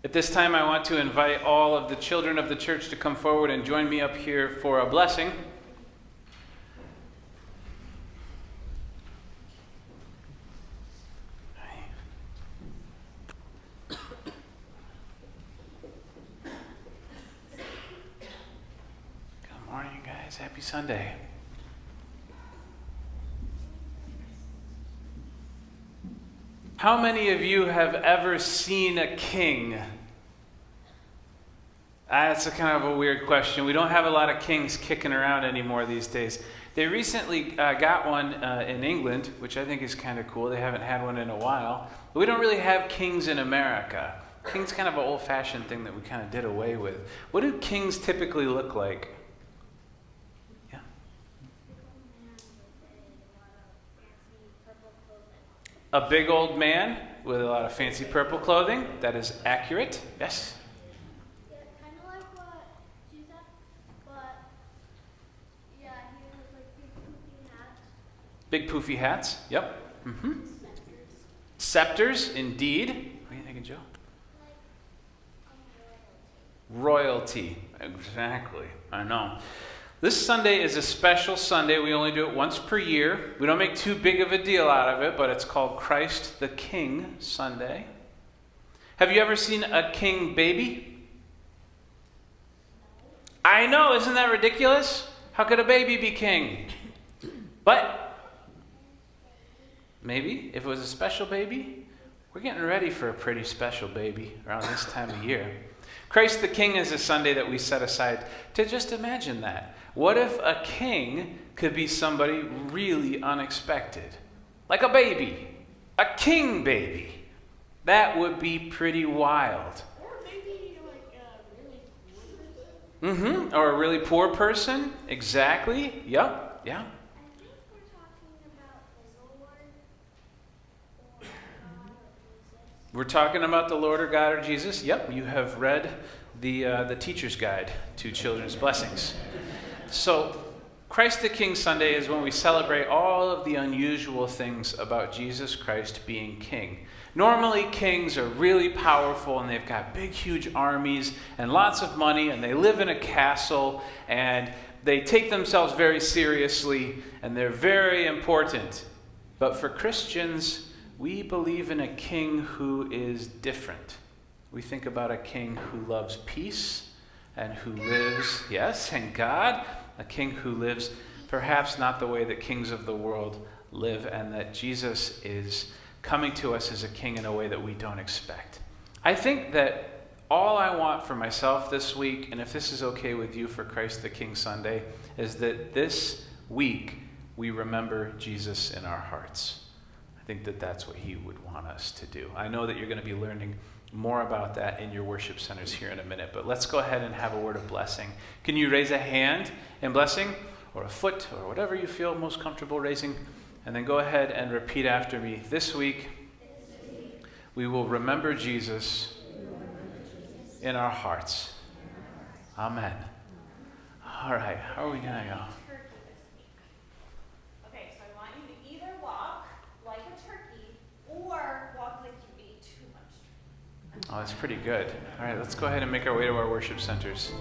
At this time, I want to invite all of the children of the church to come forward and join me up here for a blessing. Good morning, guys. Happy Sunday. How many of you have ever seen a king? That's a kind of a weird question. We don't have a lot of kings kicking around anymore these days. They recently got one in England, which I think is kind of cool. They haven't had one in a while. But we don't really have kings in America. King's kind of an old-fashioned thing that we kind of did away with. What do kings typically look like? Yeah. A big old man with a lot of fancy purple clothing. That is accurate. Yes? Yeah, kind of like what Jesus had, but yeah, he has like big poofy hats. Big poofy hats. Yep. Mm-hmm. Scepters. Scepters, indeed. What are you thinking, Joe? Like Royalty. Exactly. I know. This Sunday is a special Sunday. We only do it once per year. We don't make too big of a deal out of it, but it's called Christ the King Sunday. Have you ever seen a king baby? I know, isn't that ridiculous? How could a baby be king? But maybe if it was a special baby, we're getting ready for a pretty special baby around this time of year. Christ the King is a Sunday that we set aside to just imagine that. What if a king could be somebody really unexpected? Like a baby. A king baby. That would be pretty wild. Or maybe like a really poor person. Or a really poor person. Exactly. Yep. Yeah. I think we're talking about the Lord or God or Jesus. We're talking about the Lord or God or Jesus. Yep. You have read the Teacher's Guide to Children's Blessings. So, Christ the King Sunday is when we celebrate all of the unusual things about Jesus Christ being king. Normally, kings are really powerful and they've got big, huge armies and lots of money and they live in a castle and they take themselves very seriously and they're very important. But for Christians, we believe in a king who is different. We think about a king who loves peace and who lives, yes, and God. A king who lives perhaps not the way that kings of the world live, and that Jesus is coming to us as a king in a way that we don't expect. I think that all I want for myself this week, and if this is okay with you for Christ the King Sunday, is that this week we remember Jesus in our hearts. I think that that's what he would want us to do. I know that you're going to be learning more about that in your worship centers here in a minute, but let's go ahead and have a word of blessing. Can you raise a hand in blessing, or a foot, or whatever you feel most comfortable raising, and then go ahead and repeat after me. This week, we will remember Jesus in our hearts. Amen. All right, how are we going to go? Turkey this week. Okay, so I want you to either walk like a turkey or walk like you ate too much. Oh, that's pretty good. All right, let's go ahead and make our way to our worship centers.